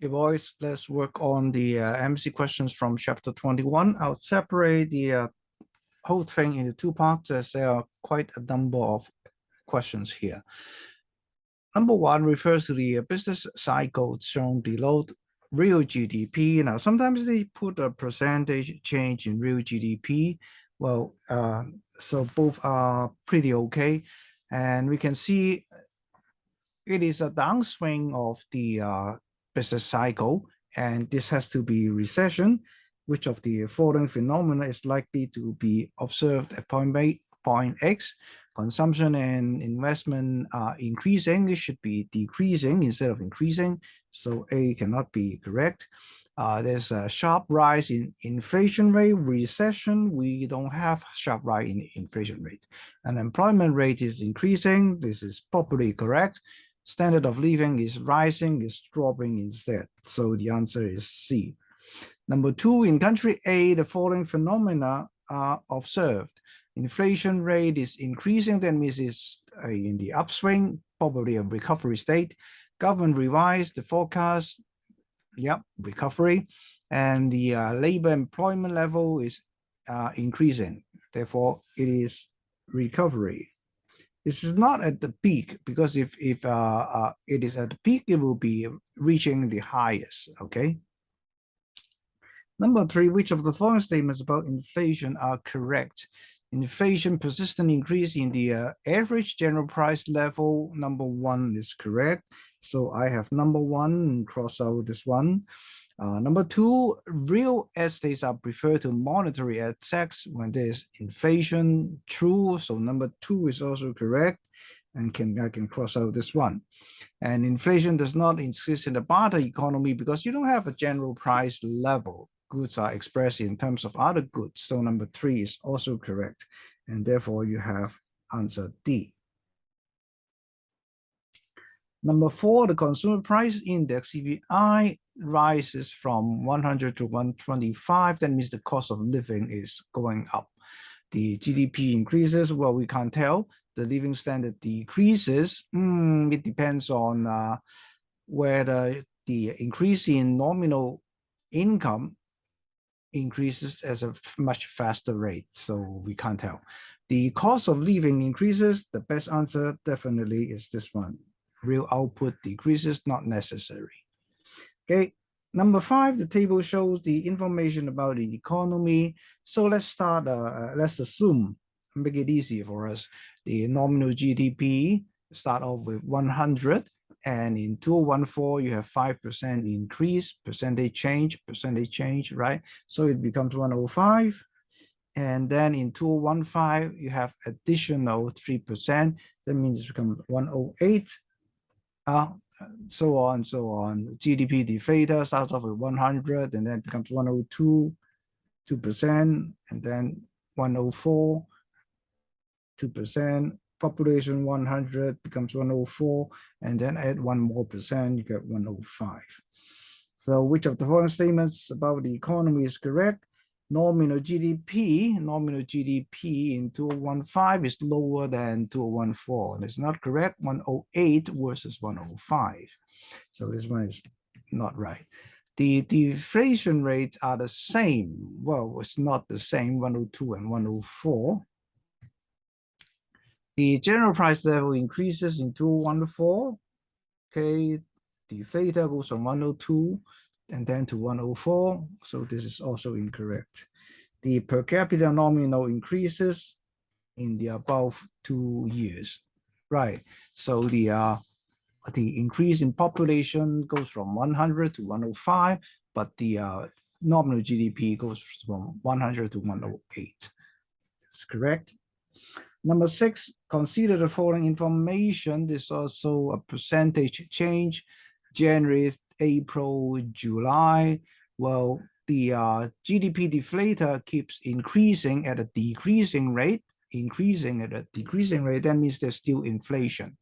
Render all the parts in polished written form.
Okay, boys, let's work on the MC questions from chapter 21. I'll separate the whole thing into two parts as there are quite a number of questions here. Number one refers to the business cycle shown below, real GDP. Now, sometimes they put a percentage change in real GDP. Well, so both are pretty okay. And we can see it is a downswing of the business cycle, and this has to be recession. Which of the following phenomena is likely to be observed at point X? Consumption and investment are increasing. It should be decreasing instead of increasing. So A cannot be correct. There's a sharp rise in inflation rate. Recession, we don't have sharp rise in inflation rate. Unemployment rate is increasing. This is probably correct. Standard of living is rising, is dropping instead. So the answer is C. Number two, in country A, the following phenomena are observed. Inflation rate is increasing, that means it's in the upswing, probably a recovery state. Government revised the forecast, yep, recovery. And the labor employment level is increasing. Therefore, it is recovery. This is not at the peak, because if it is at the peak, it will be reaching the highest, okay? Number three, which of the following statements about inflation are correct? Inflation persistent increase in the average general price level. Number one is correct. So I have number one, cross out this one. Number two, real estates are preferred to monetary assets when there's inflation. True. So number two is also correct. And I can cross out this one. And inflation does not exist in the barter economy because you don't have a general price level. Goods are expressed in terms of other goods. So number three is also correct. And therefore you have answer D. Number four, the consumer price index, CPI, rises from 100 to 125. That means the cost of living is going up. The GDP increases, well, we can't tell. The living standard decreases. It depends on whether the increase in nominal income increases at a much faster rate, so we can't tell. The cost of living increases. The best answer definitely is this one. Real output decreases, not necessary. Okay, number five, the table shows the information about the economy. So let's start, let's assume, make it easier for us. The nominal GDP start off with 100. And in 2014, you have 5% increase, percentage change, right? So it becomes 105. And then in 2015, you have additional 3%. That means it becomes 108. So on, so on. GDP deflator starts off with 100 and then becomes 102, 2%, and then 104, 2%. Population 100 becomes 104, and then add 1 more percent, you get 105. So which of the following statements about the economy is correct? Nominal GDP in 2015 is lower than 2014. It's not correct. 108 versus 105. So this one is not right. The deflation rates are the same. Well, it's not the same, 102 and 104. The general price level increases in 2014. Okay, deflator goes from 102 and then to 104. So this is also incorrect. The per capita nominal increases in the above 2 years. Right. So the increase in population goes from 100 to 105, but the nominal GDP goes from 100 to 108. That's correct. Number six, consider the following information. This is also a percentage change, January, April, July. Well, the GDP deflator keeps increasing at a decreasing rate, that means there's still inflation.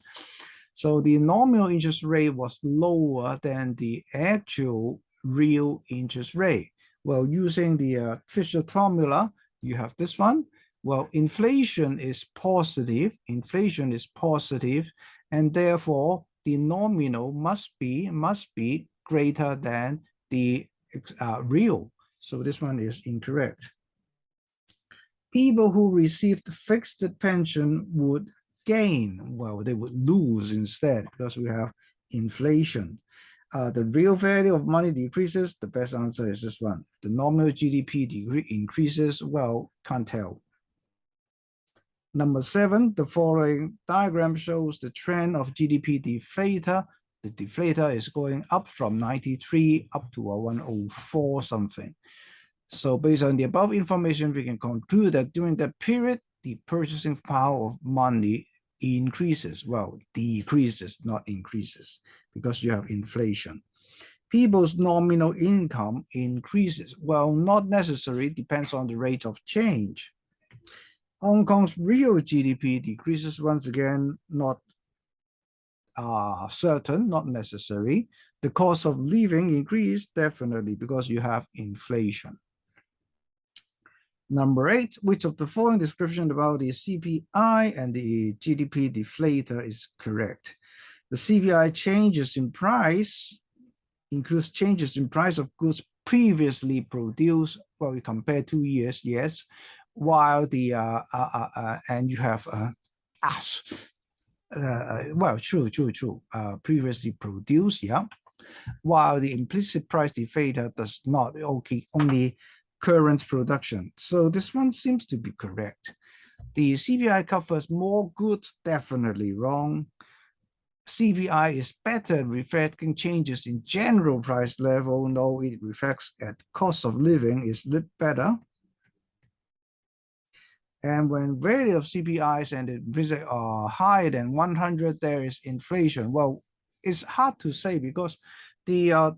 So the nominal interest rate was lower than the actual real interest rate. Well, using the Fisher formula, you have this one. Well, inflation is positive, and therefore the nominal must be greater than the real. So this one is incorrect. People who received fixed pension would gain. Well, they would lose instead because we have inflation. The real value of money decreases. The best answer is this one. The nominal GDP increases. Well, can't tell. Number 7, the following diagram shows the trend of GDP deflator. The deflator is going up from 93 up to 104 something. So based on the above information, we can conclude that during that period, the purchasing power of money increases. Well, decreases, not increases, because you have inflation. People's nominal income increases. Well, not necessarily, depends on the rate of change. Hong Kong's real GDP decreases, once again, not certain, not necessary. The cost of living increased, definitely, because you have inflation. Number 8, which of the following description about the CPI and the GDP deflator is correct? The CPI changes in price, includes changes in price of goods previously produced. Well, we compare 2 years, yes, while the, and you have, well, true, previously produced, yeah, while the implicit price deflator does not, okay, only current production. So this one seems to be correct. The CPI covers more goods, definitely wrong. CPI is better at reflecting changes in general price level. No, it reflects at cost of living is a little better. And when value of CPIs and the are higher than 100, there is inflation. Well, it's hard to say because the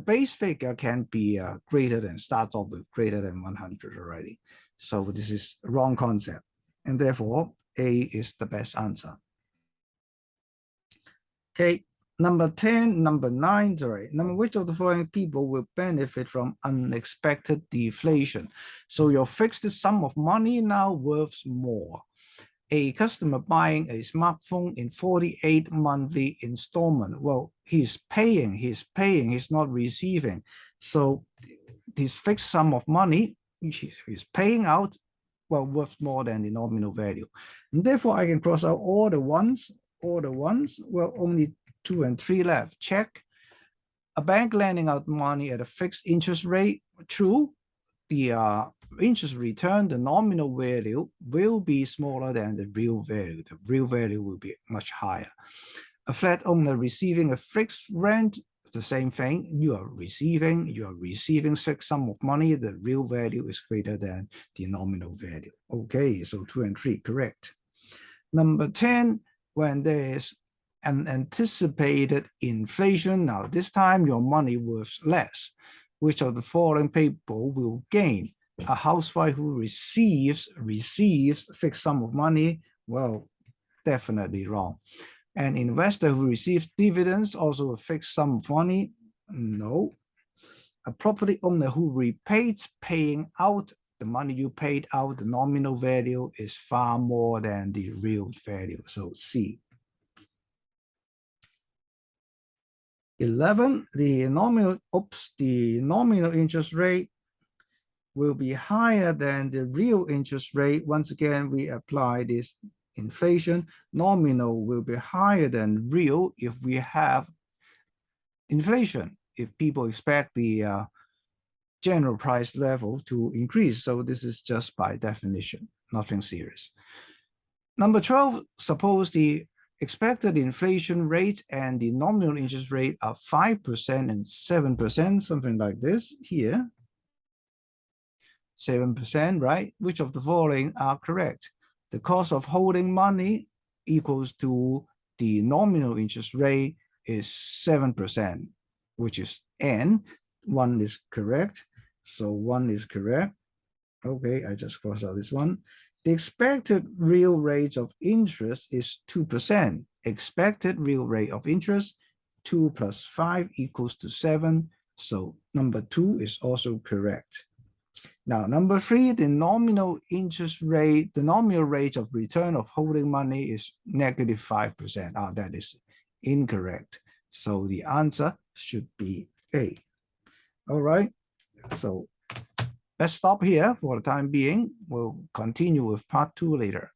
base figure can be greater than, start off with greater than 100 already. So this is a wrong concept. And therefore, A is the best answer. Okay, number 10, number 9, sorry. Which of the following people will benefit from unexpected deflation? So your fixed sum of money now worth more. A customer buying a smartphone in 48 monthly installment. Well, he's paying, he's not receiving. So this fixed sum of money he's paying out, well, worth more than the nominal value. And therefore, I can cross out all the ones, well, only 2 and 3 left. Check. A bank lending out money at a fixed interest rate, true. The interest return, the nominal value will be smaller than the real value. The real value will be much higher. A flat owner receiving a fixed rent, the same thing. You are receiving fixed sum of money. The real value is greater than the nominal value. Okay, so 2 and 3, correct. Number 10, when there is an anticipated inflation, now this time your money worth less. Which of the following people will gain? A housewife who receives fixed sum of money? Well, definitely wrong. An investor who receives dividends, also a fixed sum of money? No. A property owner who repays paying out the money you paid out, the nominal value is far more than the real value. So C. 11, the nominal interest rate will be higher than the real interest rate. Once again, we apply this inflation. Nominal will be higher than real if we have inflation, if people expect the general price level to increase. So this is just by definition, nothing serious. Number 12, suppose the expected inflation rate and the nominal interest rate are 5% and 7%, something like this here. 7%, right? Which of the following are correct? The cost of holding money equals to the nominal interest rate is 7%, which is N. 1 is correct. So 1 is correct. Okay, I just cross out this one. The expected real rate of interest is 2%. Expected real rate of interest, 2 plus 5 equals to 7. So number 2 is also correct. Now, number 3, the nominal interest rate, the nominal rate of return of holding money is -5%. That is incorrect. So the answer should be A. All right, so let's stop here for the time being. We'll continue with part 2 later.